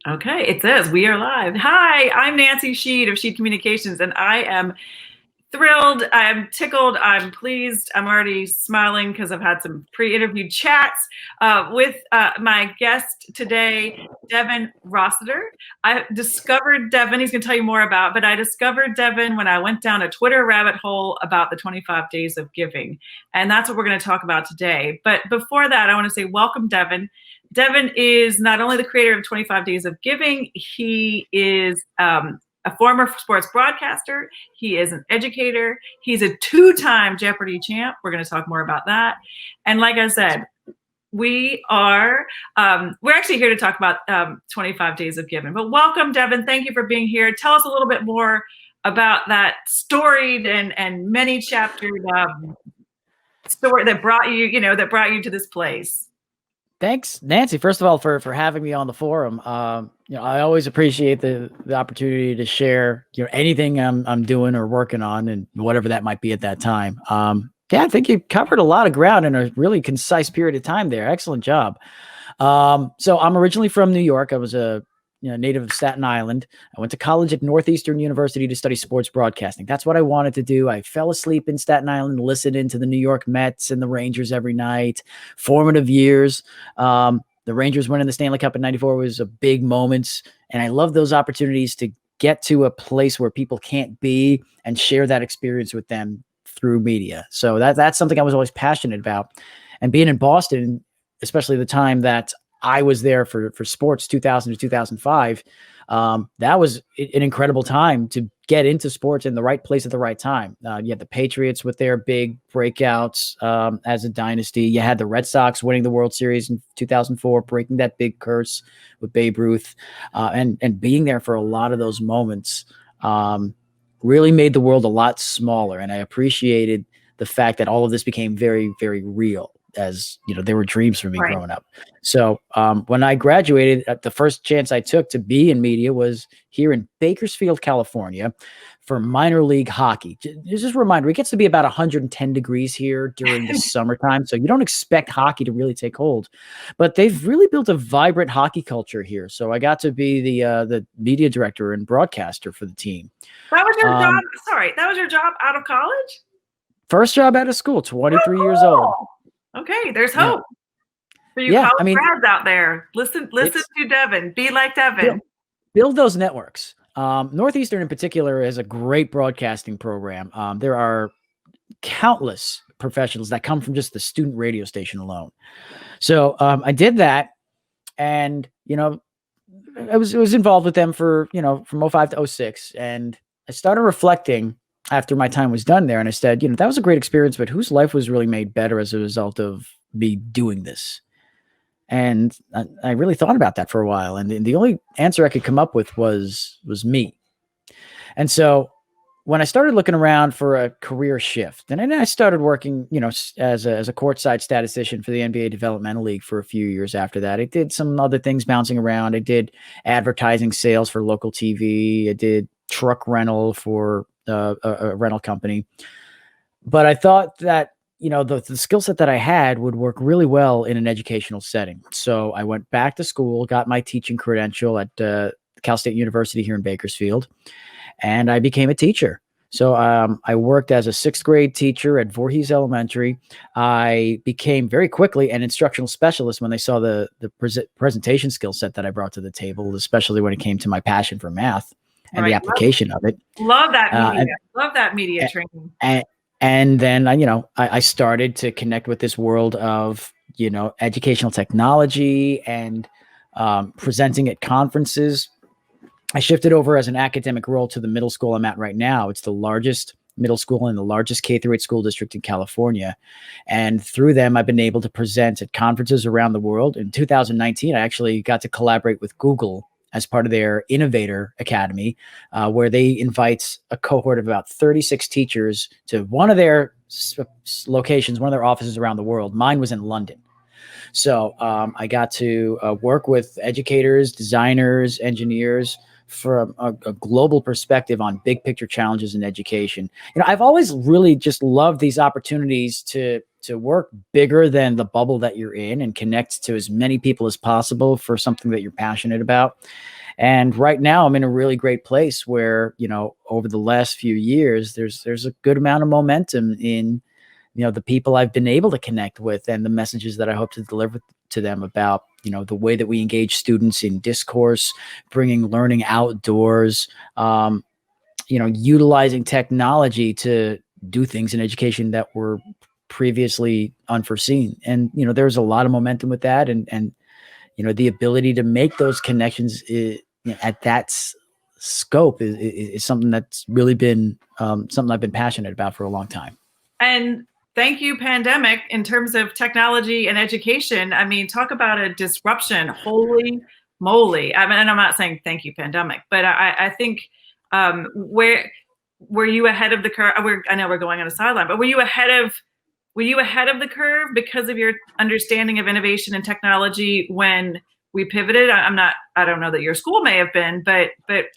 Okay, it says we are live. Hi, I'm Nancy Sheed of Sheed Communications, and I am thrilled. I'm tickled. I'm pleased. I'm already smiling because I've had some pre-interview chats with my guest today, Devin Rossiter. I discovered Devin, he's going to tell you more about, but I discovered Devin when I went down a Twitter rabbit hole about the 25 days of giving. And that's what we're going to talk about today. But before that, I want to say welcome, Devin. Devin is not only the creator of 25 Days of Giving, he is a former sports broadcaster. He is an educator. He's a two-time Jeopardy champ. We're going to talk more about that. And like I said, we're actually here to talk about 25 Days of Giving. But welcome, Devin. Thank you for being here. Tell us a little bit more about that storied and many chaptered story that brought you to this place. Thanks, Nancy. First of all, for having me on the forum. I always appreciate the opportunity to share anything I'm doing or working on, and whatever that might be at that time. I think you covered a lot of ground in a really concise period of time there. Excellent job. So I'm originally from New York. I was a native of Staten Island. I went to college at Northeastern University to study sports broadcasting. That's what I wanted to do. I fell asleep in Staten Island, listened into the New York Mets and the Rangers every night. Formative years. The Rangers winning the Stanley Cup in '94 was a big moment. And I love those opportunities to get to a place where people can't be and share that experience with them through media. So that's something I was always passionate about. And being in Boston, especially the time that I was there for sports, 2000 to 2005. That was an incredible time to get into sports in the right place at the right time. You had the Patriots with their big breakouts as a dynasty. You had the Red Sox winning the World Series in 2004, breaking that big curse with Babe Ruth, and being there for a lot of those moments really made the world a lot smaller. And I appreciated the fact that all of this became very, very real. As they were dreams for me growing up. So when I graduated, the first chance I took to be in media was here in Bakersfield, California, for minor league hockey. Just a reminder, it gets to be about 110 degrees here during the summertime, so you don't expect hockey to really take hold. But they've really built a vibrant hockey culture here. So I got to be the media director and broadcaster for the team. That was your job. Sorry, that was your job out of college? First job out of school, 23 years old. Okay, there's hope for you college grads out there. Listen to Devin. Be like Devin. Build those networks. Northeastern in particular is a great broadcasting program. There are countless professionals that come from just the student radio station alone. So I did that, and I was involved with them for from 05 to 06, and I started reflecting after my time was done there. And I said, that was a great experience, but whose life was really made better as a result of me doing this? And I really thought about that for a while. And the only answer I could come up with was me. And so when I started looking around for a career shift, and then I started working, as a courtside statistician for the NBA Developmental League for a few years after that. I did some other things bouncing around. I did advertising sales for local TV. I did truck rental for a rental company. But I thought that, the skill set that I had would work really well in an educational setting. So I went back to school, got my teaching credential at Cal State University here in Bakersfield, and I became a teacher. So I worked as a 6th grade teacher at Voorhees Elementary. I became very quickly an instructional specialist when they saw the presentation skill set that I brought to the table, especially when it came to my passion for math and the application of it. Love that media. Love that media training. And then, I started to connect with this world of, educational technology and presenting at conferences. I shifted over as an academic role to the middle school I'm at right now. It's the largest middle school and the largest K-8 school district in California. And through them, I've been able to present at conferences around the world. In 2019, I actually got to collaborate with Google as part of their Innovator Academy, where they invite a cohort of about 36 teachers to one of their locations, one of their offices around the world. Mine was in London. So I got to work with educators, designers, engineers from a global perspective on big picture challenges in education. I've always really just loved these opportunities to work bigger than the bubble that you're in and connect to as many people as possible for something that you're passionate about. And right now I'm in a really great place where, over the last few years, there's a good amount of momentum in, the people I've been able to connect with and the messages that I hope to deliver to them about, the way that we engage students in discourse, bringing learning outdoors, utilizing technology to do things in education that were previously unforeseen. And, there's a lot of momentum with that. And the ability to make those connections at that scope is something that's really been something I've been passionate about for a long time. And thank you, pandemic, in terms of technology and education. I mean, talk about a disruption. Holy moly. I mean, and I'm not saying thank you, pandemic, but I think where were you ahead of the curve? I know we're going on a sideline, but were you ahead of the curve because of your understanding of innovation and technology when we pivoted? I don't know that your school may have been, but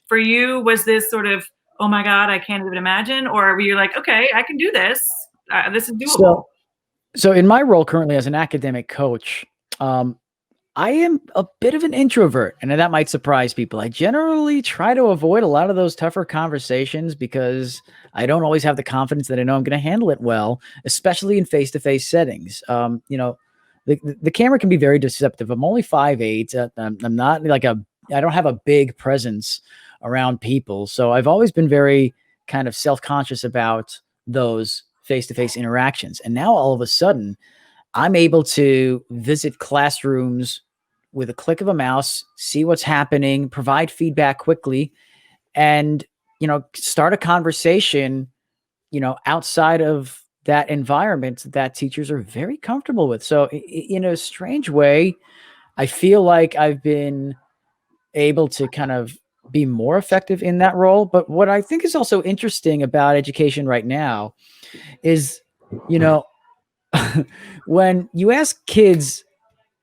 for you, was this sort of, oh my God, I can't even imagine? Or were you like, okay, I can do this. This is doable. So in my role currently as an academic coach, I am a bit of an introvert, and that might surprise people. I generally try to avoid a lot of those tougher conversations because I don't always have the confidence that I know I'm going to handle it well, especially in face-to-face settings. The camera can be very deceptive. I'm only 5'8". I'm not I don't have a big presence around people. So I've always been very kind of self-conscious about those face-to-face interactions. And now all of a sudden I'm able to visit classrooms with a click of a mouse, see what's happening, provide feedback quickly, and, start a conversation, outside of that environment that teachers are very comfortable with. So in a strange way, I feel like I've been able to kind of be more effective in that role. But what I think is also interesting about education right now is, when you ask kids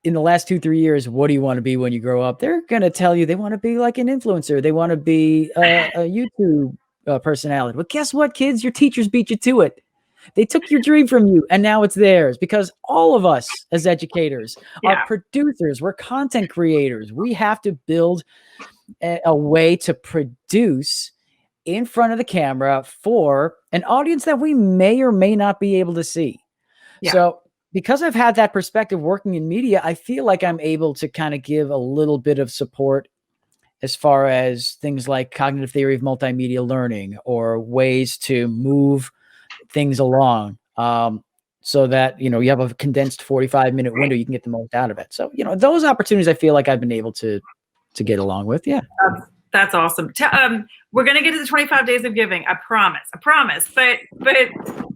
in the last 2-3 years, what do you want to be when you grow up? They're going to tell you they want to be like an influencer. They want to be a YouTube personality. Well, guess what, kids? Your teachers beat you to it. They took your dream from you and now it's theirs, because all of us as educators are producers. We're content creators. We have to build a way to produce in front of the camera for an audience that we may or may not be able to see. Yeah. So because I've had that perspective working in media, I feel like I'm able to kind of give a little bit of support as far as things like cognitive theory of multimedia learning or ways to move things along, so that, you have a condensed 45-minute window, you can get the most out of it. So, those opportunities I feel like I've been able to get along with. Yeah. That's awesome. We're going to get to the 25 days of giving. I promise. But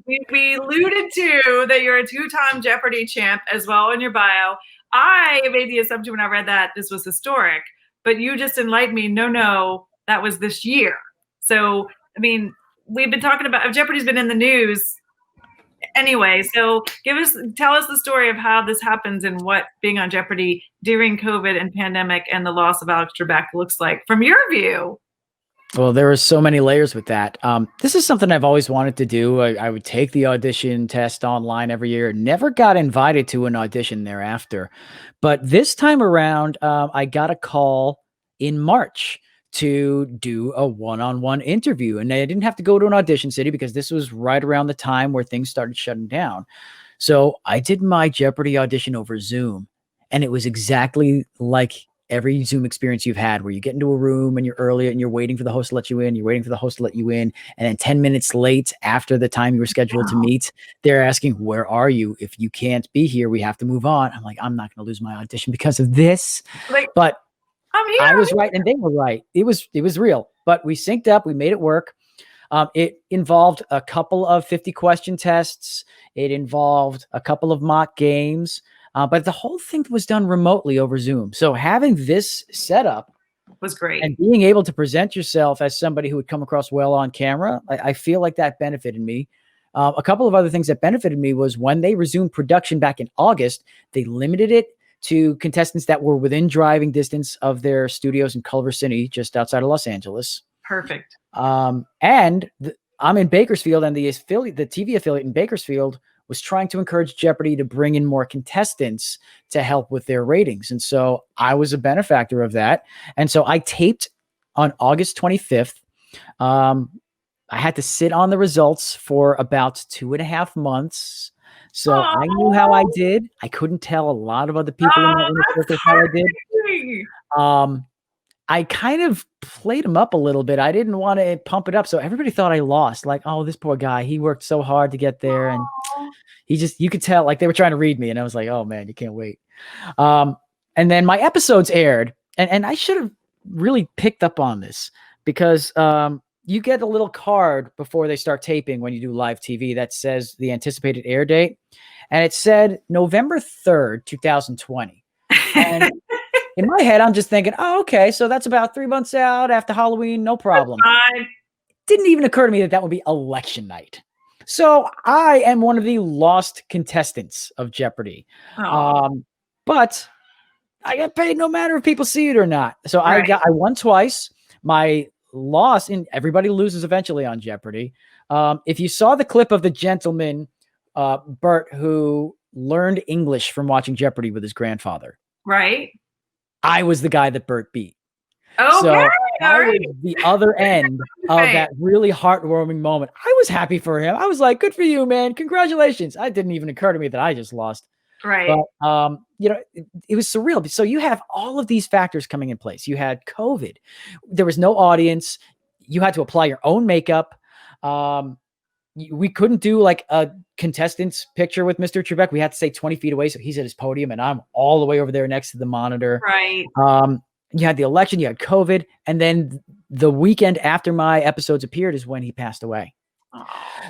we alluded to that you're a 2-time Jeopardy champ as well in your bio. I made the assumption when I read that this was historic, but you just enlightened me. No, that was this year. So, I mean, we've been talking about Jeopardy's been in the news anyway. So tell us the story of how this happens and what being on Jeopardy during COVID and pandemic and the loss of Alex Trebek looks like from your view. Well, there are so many layers with that. This is something I've always wanted to do. I would take the audition test online every year. Never got invited to an audition thereafter. But this time around, I got a call in March to do a one-on-one interview. And I didn't have to go to an audition city because this was right around the time where things started shutting down. So I did my Jeopardy audition over Zoom. And it was exactly like every Zoom experience you've had, where you get into a room and you're early and you're waiting for the host to let you in. You're waiting for the host to let you in. And then 10 minutes late, after the time you were scheduled to meet, they're asking, where are you? If you can't be here, we have to move on. I'm like, I'm not going to lose my audition because of this. But I was right and they were right. It was real, but we synced up. We made it work. It involved a couple of 50-question tests. It involved a couple of mock games, but the whole thing was done remotely over Zoom. So having this setup was great, and being able to present yourself as somebody who would come across well on camera, I feel like that benefited me. A couple of other things that benefited me was when they resumed production back in August, they limited it to contestants that were within driving distance of their studios in Culver City, just outside of Los Angeles. Perfect. I'm in Bakersfield, and the TV affiliate in Bakersfield was trying to encourage Jeopardy to bring in more contestants to help with their ratings. And so I was a benefactor of that. And so I taped on August 25th. I had to sit on the results for about 2.5 months. So I knew how I did. I couldn't tell a lot of other people in the circle how I did. I kind of played him up a little bit. I didn't want to pump it up. So everybody thought I lost. Like, oh, this poor guy, he worked so hard to get there. And you could tell, like, they were trying to read me. And I was like, oh man, you can't wait. And then my episodes aired, and I should have really picked up on this, because you get a little card before they start taping when you do live TV that says the anticipated air date. And it said November 3rd, 2020. And in my head, I'm just thinking, oh, okay, so that's about 3 months out after Halloween, no problem. Didn't even occur to me that would be election night. So I am one of the lost contestants of Jeopardy. But I get paid no matter if people see it or not. So I won twice. My loss, and everybody loses eventually on Jeopardy. If you saw the clip of the gentleman, Bert, who learned English from watching Jeopardy with his grandfather. Right. I was the guy that Bert beat. Okay. So I was the other end of that really heartwarming moment. I was happy for him. I was like, good for you, man. Congratulations. It didn't even occur to me that I just lost. Right. But, it was surreal. So you have all of these factors coming in place. You had COVID. There was no audience. You had to apply your own makeup. We couldn't do like a contestant's picture with Mr. Trebek. We had to stay 20 feet away. So he's at his podium and I'm all the way over there next to the monitor. Right. You had the election, you had COVID. And then the weekend after my episodes appeared is when he passed away. Oh.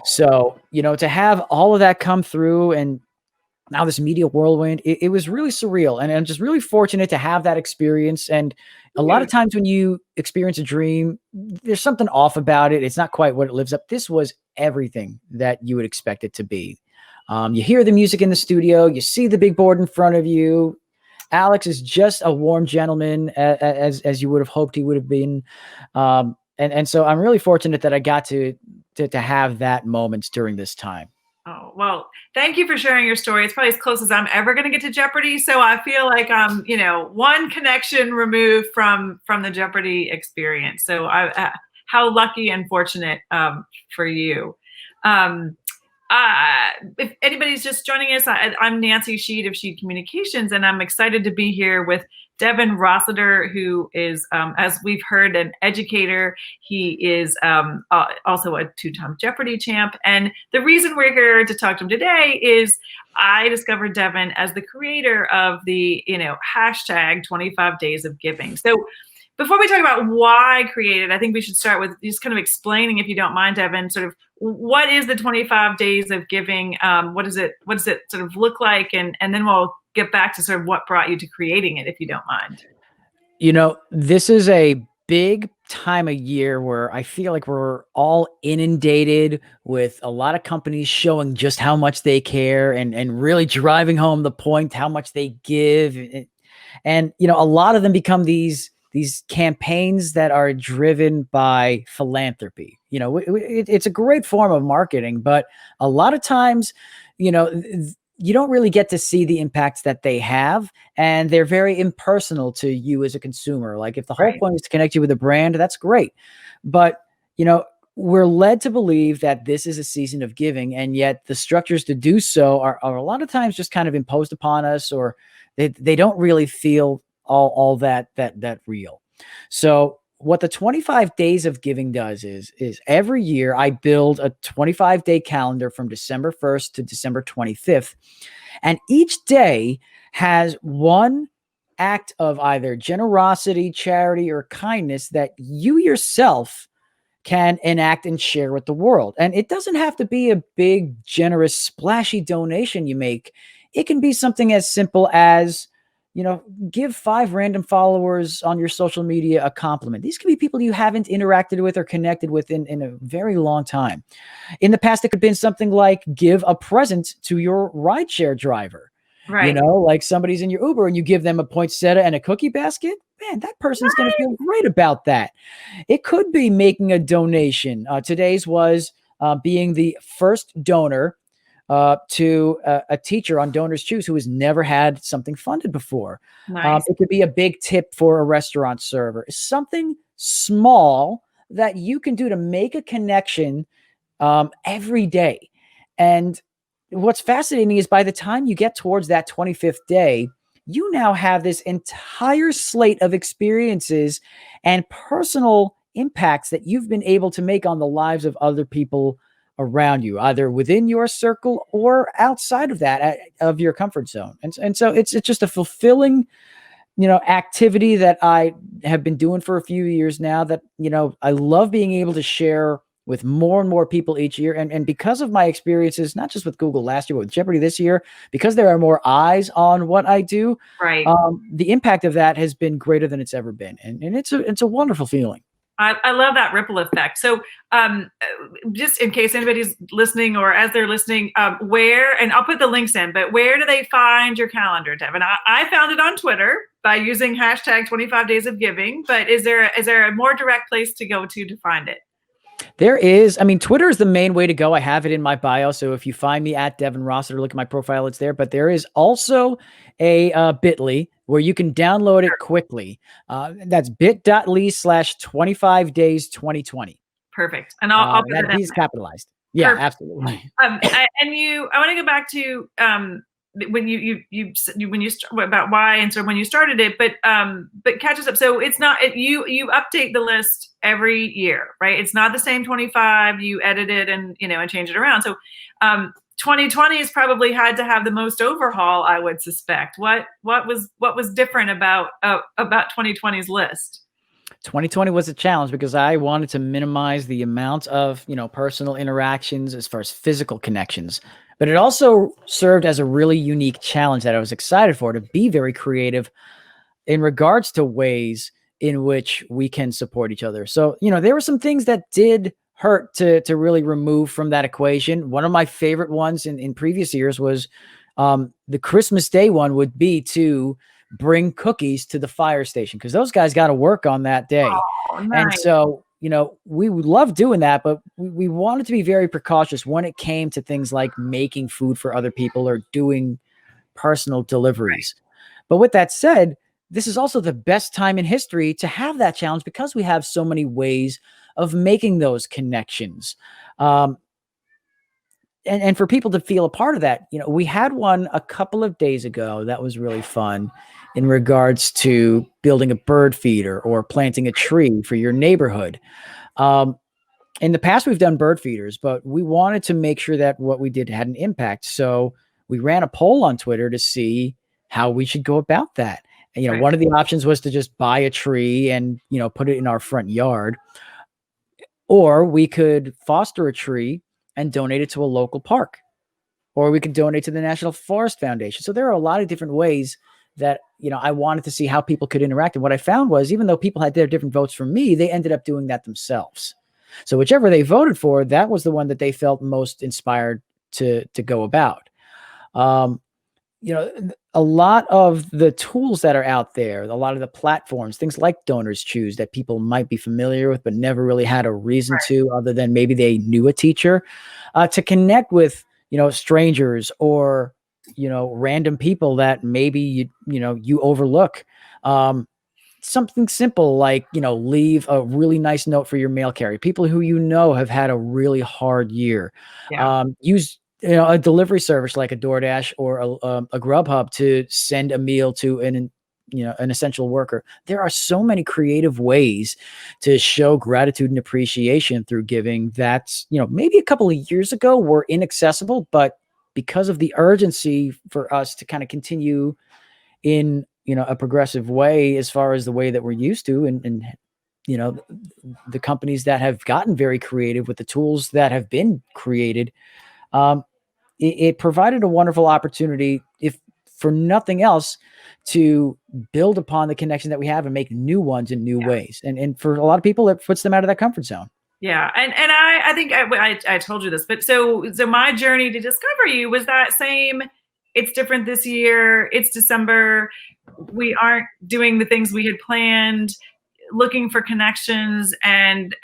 So, to have all of that come through, and now this media whirlwind, it was really surreal. And I'm just really fortunate to have that experience. And a lot of times when you experience a dream, there's something off about it. It's not quite what it lives up. This was everything that you would expect it to be. You hear the music in the studio, you see the big board in front of you. Alex is just a warm gentleman, as you would have hoped he would have been. And so I'm really fortunate that I got to have that moments during this time. Oh, well, thank you for sharing your story. It's probably as close as I'm ever going to get to Jeopardy. So I feel like I'm, one connection removed from the Jeopardy experience. So how lucky and fortunate for you. If anybody's just joining us, I'm Nancy Sheed of Sheed Communications, and I'm excited to be here with Devin Rossiter, who is, as we've heard, an educator. He is also a two-time Jeopardy champ. And the reason we're here to talk to him today is I discovered Devin as the creator of the, hashtag 25 Days of Giving. So before we talk about why I created, I think we should start with just kind of explaining, if you don't mind, Devin, sort of what is the 25 Days of Giving? What does it sort of look like? And then we'll get back to sort of what brought you to creating it, if you don't mind. This is a big time of year where I feel like we're all inundated with a lot of companies showing just how much they care and really driving home the point, how much they give. And a lot of them become these campaigns that are driven by philanthropy. It's a great form of marketing, but a lot of times, you don't really get to see the impacts that they have, and they're very impersonal to you as a consumer. Like, if the whole point is to connect you with a brand, that's great. But, we're led to believe that this is a season of giving, and yet the structures to do so are a lot of times just kind of imposed upon us, or they don't really feel all that real. So what the 25 Days of Giving does is every year I build a 25-day calendar from December 1st to December 25th. And each day has one act of either generosity, charity, or kindness that you yourself can enact and share with the world. And it doesn't have to be a big, generous, splashy donation you make. It can be something as simple as, give 5 random followers on your social media a compliment. These could be people you haven't interacted with or connected with in a very long time. In the past, it could have been something like give a present to your rideshare driver. Right. Like somebody's in your Uber and you give them a poinsettia and a cookie basket. Man, that person's going to feel great about that. It could be making a donation. Today's was being the first donor to a teacher on Donors Choose who has never had something funded before. Nice. It could be a big tip for a restaurant server. Something small that you can do to make a connection every day. And what's fascinating is by the time you get towards that 25th day, you now have this entire slate of experiences and personal impacts that you've been able to make on the lives of other people around you, either within your circle or outside of that, of your comfort zone. And so it's just a fulfilling, activity that I have been doing for a few years now that, I love being able to share with more and more people each year. And because of my experiences, not just with Google last year, but with Jeopardy this year, because there are more eyes on what I do, Right. The impact of that has been greater than it's ever been. And it's a wonderful feeling. I love that ripple effect. So just in case anybody's listening or as they're listening, where, and I'll put the links in, but where do they find your calendar, Devin? I found it on Twitter by using hashtag 25 days of giving, but is there a more direct place to go to find it? There is. I mean, Twitter is the main way to go. I have it in my bio. So if you find me at Devin Rossiter, look at my profile, it's there. But there is also a bit.ly where you can download it quickly. That's bit.ly/25 days 2020. Perfect. And I'll put that is capitalized. Yeah, perfect. Absolutely. I want to go back to when you about why and so when you started it, but catch us up. So it's not you update the list every year, right? It's not the same 25. You edit it and and change it around. So 2020 has probably had to have the most overhaul, I would suspect. What was different about 2020's list? 2020 was a challenge because I wanted to minimize the amount of, personal interactions as far as physical connections. But it also served as a really unique challenge that I was excited for, to be very creative in regards to ways in which we can support each other. So, there were some things that did hurt to really remove from that equation. One of my favorite ones in previous years was the Christmas Day one would be to bring cookies to the fire station because those guys got to work on that day. Oh, nice. And so, we would love doing that, but we wanted to be very precautious when it came to things like making food for other people or doing personal deliveries. Right. But with that said, this is also the best time in history to have that challenge because we have so many ways of making those connections. And for people to feel a part of that, we had one a couple of days ago that was really fun in regards to building a bird feeder or planting a tree for your neighborhood. In the past, we've done bird feeders, but we wanted to make sure that what we did had an impact. So we ran a poll on Twitter to see how we should go about that. And, Right. One of the options was to just buy a tree and, put it in our front yard, or we could foster a tree and donate it to a local park, or we could donate to the National Forest Foundation. So there are a lot of different ways that, I wanted to see how people could interact. And what I found was, even though people had their different votes from me, they ended up doing that themselves. So whichever they voted for, that was the one that they felt most inspired to go about. A lot of the tools that are out there, a lot of the platforms, things like Donors Choose that people might be familiar with, but never really had a reason to, other than maybe they knew a teacher, to connect with, strangers or, random people that maybe you overlook. Something simple like, leave a really nice note for your mail carrier. People who have had a really hard year. Yeah. Use a delivery service like a DoorDash or a Grubhub to send a meal to an essential worker. There are so many creative ways to show gratitude and appreciation through giving that, maybe a couple of years ago were inaccessible, but because of the urgency for us to kind of continue in, a progressive way as far as the way that we're used to, and the companies that have gotten very creative with the tools that have been created, it provided a wonderful opportunity, if for nothing else, to build upon the connection that we have and make new ones in new ways. And for a lot of people, it puts them out of that comfort zone. Yeah. And I think I told you this, but so my journey to discover you was that same it's different this year. It's December. We aren't doing the things we had planned, looking for connections. And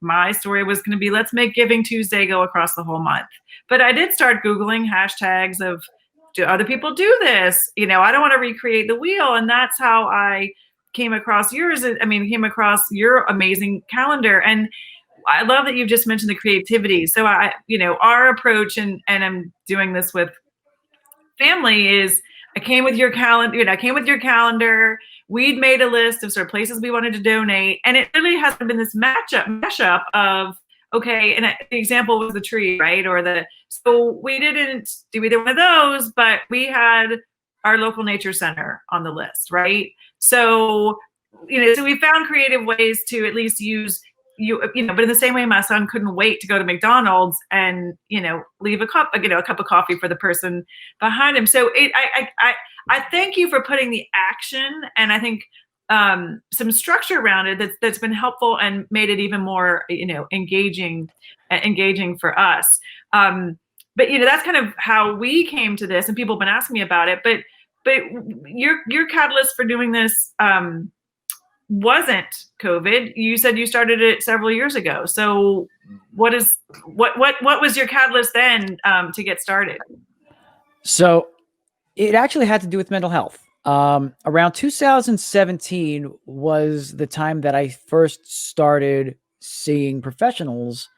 my story was going to be, let's make Giving Tuesday go across the whole month. But I did start Googling hashtags of, do other people do this? I don't want to recreate the wheel. And that's how I came across yours. Came across your amazing calendar. And I love that you've just mentioned the creativity. So our approach, and I'm doing this with family, is I came with your calendar. We'd made a list of sort of places we wanted to donate. And it really hasn't been this mashup of, okay, and the example was the tree, right? So we didn't do either one of those, but we had our local nature center on the list, right? So, so we found creative ways to at least use but in the same way, my son couldn't wait to go to McDonald's and, leave a cup of coffee for the person behind him. So I thank you for putting the action, and I think some structure around it that's been helpful and made it even more, engaging for us. But that's kind of how we came to this, and people have been asking me about it. But your catalyst for doing this wasn't COVID. You said you started it several years ago. So what was your catalyst then to get started? So it actually had to do with mental health. Around 2017 was the time that I first started seeing professionals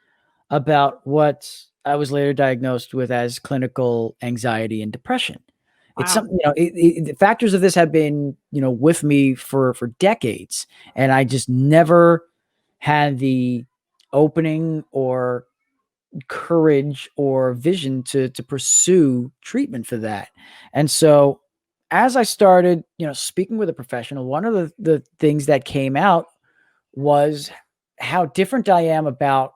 about what I was later diagnosed with as clinical anxiety and depression. Wow. It's something, the factors of this have been, with me for decades, and I just never had the opening or courage or vision to pursue treatment for that. And so as I started, speaking with a professional, one of the things that came out was how different I am about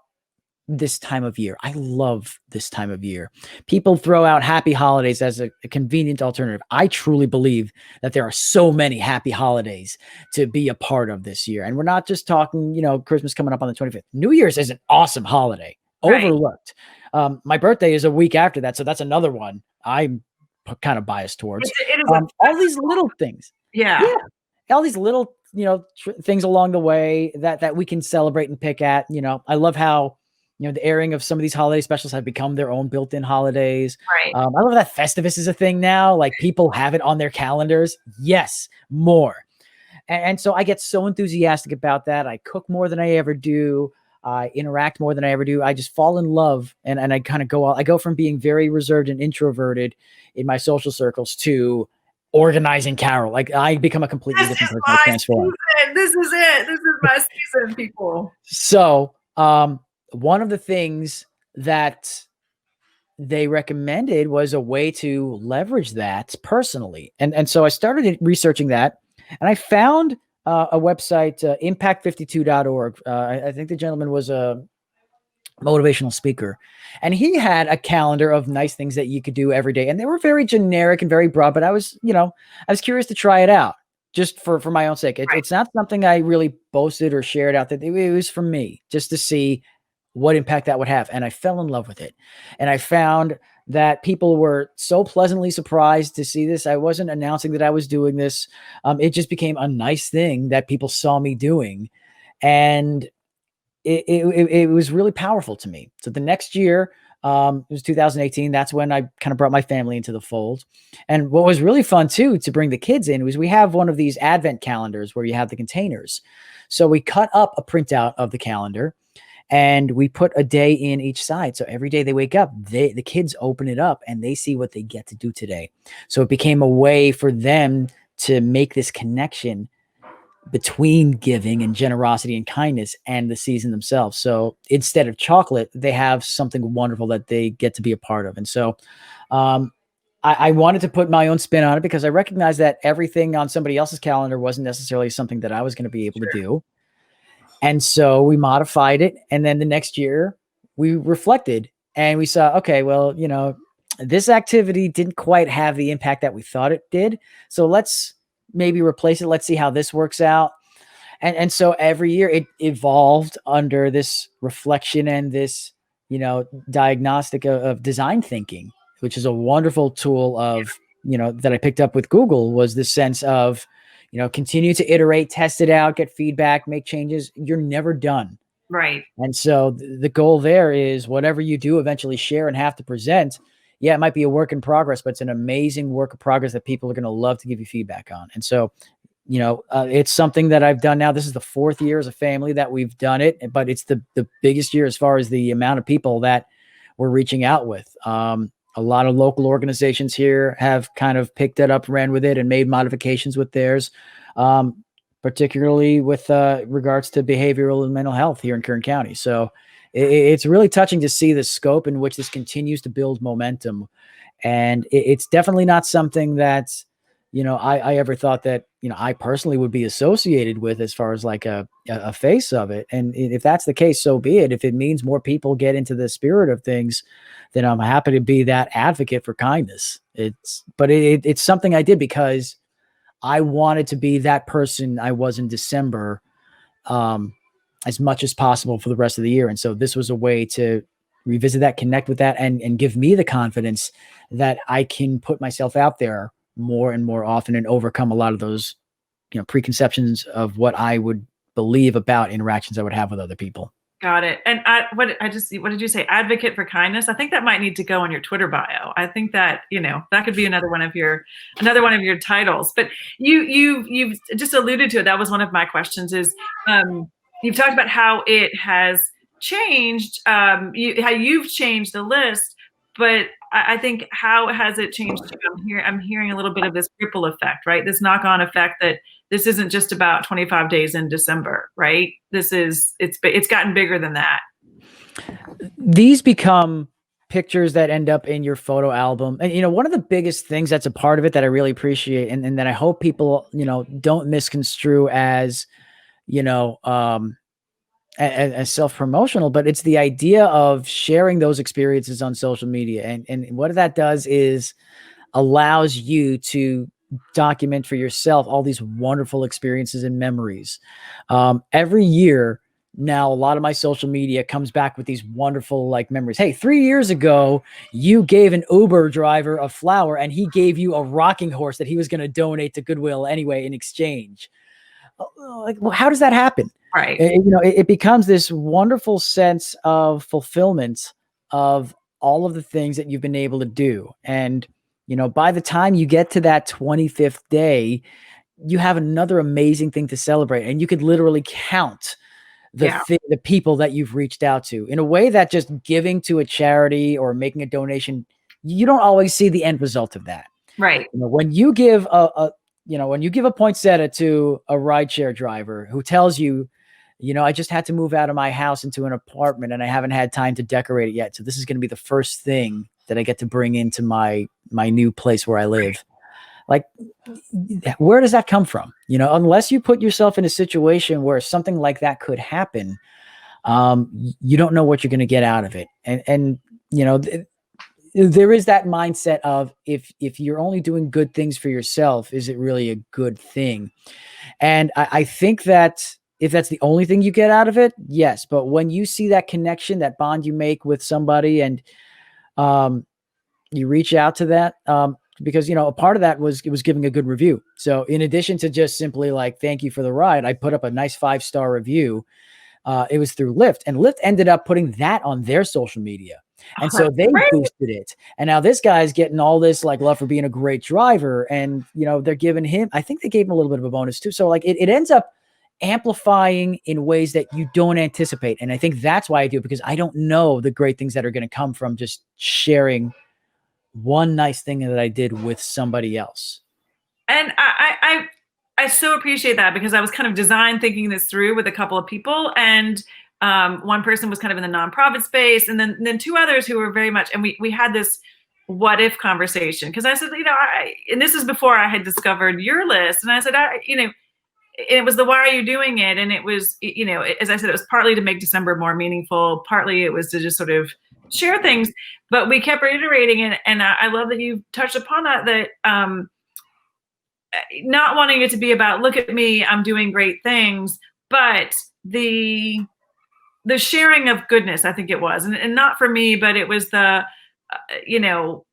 this time of year. I love this time of year. People throw out happy holidays as a convenient alternative. I truly believe that there are so many happy holidays to be a part of this year. And we're not just talking, Christmas coming up on the 25th. New Year's is an awesome holiday. Right. Overlooked. My birthday is a week after that. So that's another one I'm kind of biased towards. All these little things. Yeah. All these little, things along the way that we can celebrate and pick at. I love how, the airing of some of these holiday specials have become their own built-in holidays. Right. I love that Festivus is a thing now. Like, people have it on their calendars. Yes, more. And so I get so enthusiastic about that. I cook more than I ever do. I interact more than I ever do. I just fall in love, and I kind of I go from being very reserved and introverted in my social circles to organizing Carol. Like, I become a completely different person. I transform. This is it. This is my season, people. So, one of the things that they recommended was a way to leverage that personally. And so I started researching that, and I found a website, impact52.org. I think the gentleman was a motivational speaker, and he had a calendar of nice things that you could do every day. And they were very generic and very broad, but I was curious to try it out just for my own sake. It's not something I really boasted or shared out. That it was for me, just to see what impact that would have. And I fell in love with it. And I found that people were so pleasantly surprised to see this. I wasn't announcing that I was doing this. It just became a nice thing that people saw me doing. And it was really powerful to me. So the next year, it was 2018. That's when I kind of brought my family into the fold. And what was really fun too, to bring the kids in, was we have one of these advent calendars where you have the containers. So we cut up a printout of the calendar, and we put a day in each side. So every day they wake up, the kids open it up and they see what they get to do today. So it became a way for them to make this connection between giving and generosity and kindness and the season themselves. So instead of chocolate, they have something wonderful that they get to be a part of. And so I wanted to put my own spin on it, because I recognized that everything on somebody else's calendar wasn't necessarily something that I was going to be able to do. And so we modified it. And then the next year we reflected and we saw, okay, well, this activity didn't quite have the impact that we thought it did. So let's maybe replace it. Let's see how this works out. And so every year it evolved under this reflection and this, diagnostic of design thinking. which is a wonderful tool of, that I picked up with Google, was this sense of, continue to iterate, test it out, get feedback, make changes. You're never done. Right. And so the goal there is whatever you do eventually share and have to present. Yeah, it might be a work in progress, but it's an amazing work of progress that people are going to love to give you feedback on. And so, it's something that I've done now. This is the 4th year as a family that we've done it, but it's the biggest year as far as the amount of people that we're reaching out with. A lot of local organizations here have kind of picked it up, ran with it, and made modifications with theirs, particularly with regards to behavioral and mental health here in Kern County. So it's really touching to see the scope in which this continues to build momentum. And it's definitely not something that, I ever thought that, I personally would be associated with as far as like a face of it. And if that's the case, so be it. If it means more people get into the spirit of things, then I'm happy to be that advocate for kindness. It's something I did because I wanted to be that person I was in December, as much as possible for the rest of the year. And so this was a way to revisit that, connect with that, and give me the confidence that I can put myself out there more and more often and overcome a lot of those, preconceptions of what I would believe about interactions I would have with other people. Got it. And what did you say? Advocate for kindness. I think that might need to go on your Twitter bio. I think that, that could be another one of your titles. But you've just alluded to it. That was one of my questions is, you've talked about how it has changed, how you've changed the list, but I think how has it changed? I'm hearing a little bit of this ripple effect, right? This knock-on effect that this isn't just about 25 days in December, right? It's gotten bigger than that. These become pictures that end up in your photo album. And, one of the biggest things that's a part of it that I really appreciate and that I hope people, don't misconstrue as, as self-promotional, but it's the idea of sharing those experiences on social media. And what that does is allows you to document for yourself all these wonderful experiences and memories. Every year now, a lot of my social media comes back with these wonderful memories. Hey, 3 years ago, you gave an Uber driver a flower and he gave you a rocking horse that he was going to donate to Goodwill anyway in exchange. Well, how does that happen? Right. It becomes this wonderful sense of fulfillment of all of the things that you've been able to do. And, by the time you get to that 25th day, you have another amazing thing to celebrate. And you could literally count the people that you've reached out to in a way that just giving to a charity or making a donation, you don't always see the end result of that. Right. When you give when you give a poinsettia to a rideshare driver who tells you, I just had to move out of my house into an apartment and I haven't had time to decorate it yet. So this is going to be the first thing that I get to bring into my new place where I live. Like, where does that come from? Unless you put yourself in a situation where something like that could happen, you don't know what you're going to get out of it. And there is that mindset of if you're only doing good things for yourself, is it really a good thing? And I think that if that's the only thing you get out of it, yes. But when you see that connection, that bond you make with somebody and you reach out to that, because, a part of that was giving a good review. So in addition to just simply thank you for the ride, I put up a nice 5-star review. It was through Lyft, and Lyft ended up putting that on their social media. And so they boosted it. And now this guy's getting all this love for being a great driver. And, they're giving him, I think they gave him a little bit of a bonus too. So it ends up amplifying in ways that you don't anticipate. And I think that's why I do it, because I don't know the great things that are going to come from just sharing one nice thing that I did with somebody else. And I so appreciate that, because I was kind of thinking this through with a couple of people, and one person was kind of in the nonprofit space, and then 2 others who were very much, and we had this what if conversation, because I said, and this is before I had discovered your list, and I said, it was the why are you doing it, and it was, as I said, it was partly to make December more meaningful, partly it was to just sort of share things, but we kept reiterating it, and I love that you touched upon that not wanting it to be about, look at me, I'm doing great things, but the sharing of goodness, I think it was, and not for me, but it was the you know,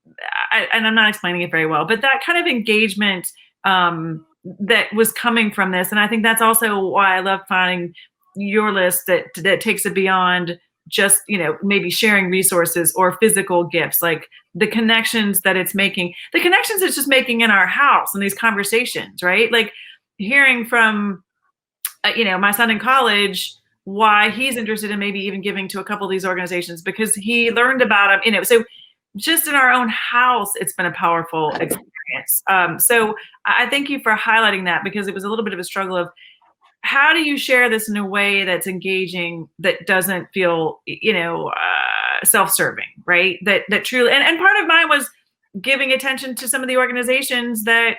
and I'm not explaining it very well, but that kind of engagement that was coming from this. And I think that's also why I love finding your list that takes it beyond just, maybe sharing resources or physical gifts, like the connections that it's making, the connections it's just making in our house and these conversations, right? Like hearing from, my son in college, why he's interested in maybe even giving to a couple of these organizations because he learned about them, so just in our own house, it's been a powerful experience. So I thank you for highlighting that because it was a little bit of a struggle of how do you share this in a way that's engaging, that doesn't feel, self-serving, right? That truly, and part of mine was giving attention to some of the organizations that,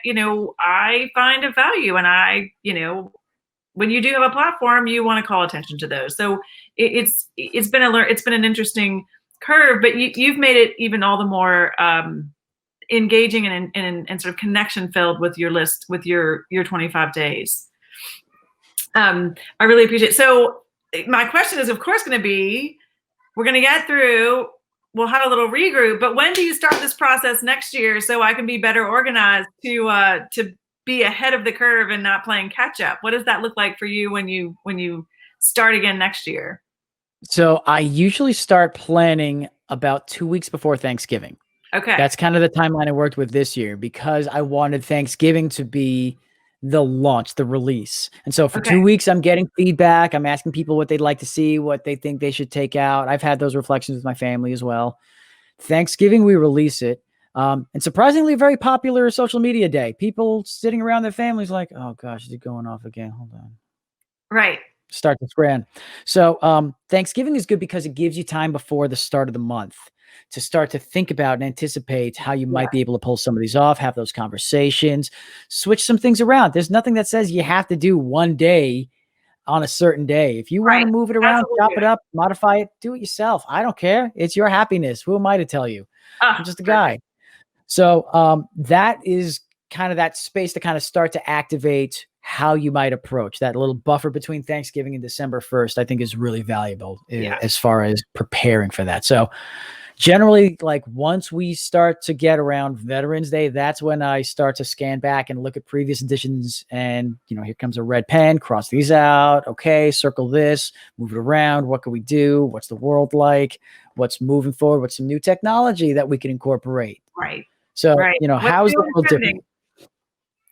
I find of value. And when you do have a platform, you want to call attention to those. So it's been an interesting curve, but you've made it even all the more engaging and sort of connection filled with your list, with your 25 days. I really appreciate it. So my question is, of course, going to be, we're going to get through, we'll have a little regroup, but when do you start this process next year so I can be better organized to be ahead of the curve and not playing catch up? What does that look like for you when you start again next year? So I usually start planning about 2 weeks before Thanksgiving. Okay. That's kind of the timeline I worked with this year because I wanted Thanksgiving to be the launch, the release. And so for 2 weeks, I'm getting feedback. I'm asking people what they'd like to see, what they think they should take out. I've had those reflections with my family as well. Thanksgiving, we release it. And surprisingly, a very popular social media day. People sitting around their families like, oh gosh, is it going off again? Hold on. Right. Start to scran. So Thanksgiving is good because it gives you time before the start of the month to start to think about and anticipate how you might be able to pull some of these off, have those conversations, switch some things around. There's nothing that says you have to do one day on a certain day. If you want to move it around, chop it up, modify it, do it yourself. I don't care. It's your happiness. Who am I to tell you? I'm just a guy. So that is kind of that space to kind of start to activate how you might approach that little buffer between Thanksgiving and December 1st, I think is really valuable as far as preparing for that. So generally, like once we start to get around Veterans Day, that's when I start to scan back and look at previous editions. And, here comes a red pen, cross these out. Okay, circle this, move it around. What can we do? What's the world like? What's moving forward? What's some new technology that we can incorporate? Right. So, how's the world different?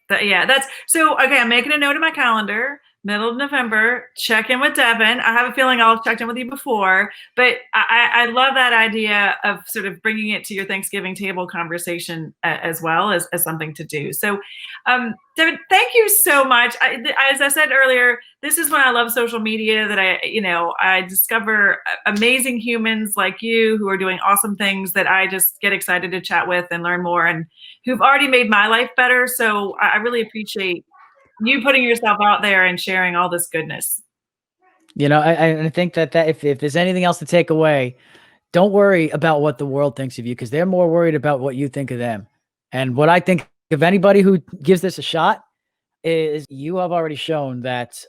That's so. Okay, I'm making a note of my calendar. Middle of November, check in with Devin. I have a feeling I'll have checked in with you before, but I love that idea of sort of bringing it to your Thanksgiving table conversation as well as something to do. So, Devin, thank you so much. As I said earlier, this is when I love social media, that I discover amazing humans like you who are doing awesome things that I just get excited to chat with and learn more, and who've already made my life better. So I really appreciate you putting yourself out there and sharing all this goodness. I think that if there's anything else to take away, don't worry about what the world thinks of you, because they're more worried about what you think of them. And what I think of anybody who gives this a shot is you have already shown that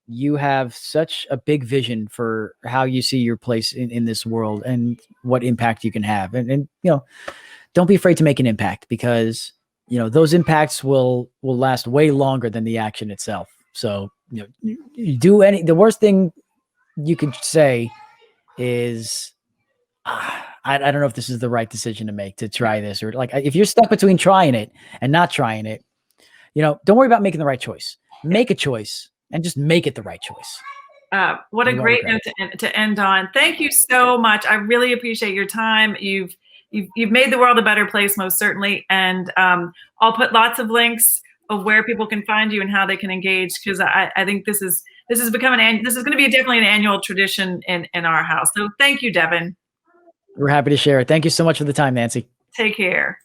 you have such a big vision for how you see your place in this world and what impact you can have. And don't be afraid to make an impact, because those impacts will last way longer than the action itself. So, the worst thing you could say is, I don't know if this is the right decision to make, to try this, or like, if you're stuck between trying it and not trying it, don't worry about making the right choice. Make a choice and just make it the right choice. What a great note to end on. Thank you so much. I really appreciate your time. You've made the world a better place, most certainly. And I'll put lots of links of where people can find you and how they can engage, because I think this is going to be definitely an annual tradition in our house. So thank you, Devin. We're happy to share it. Thank you so much for the time, Nancy. Take care.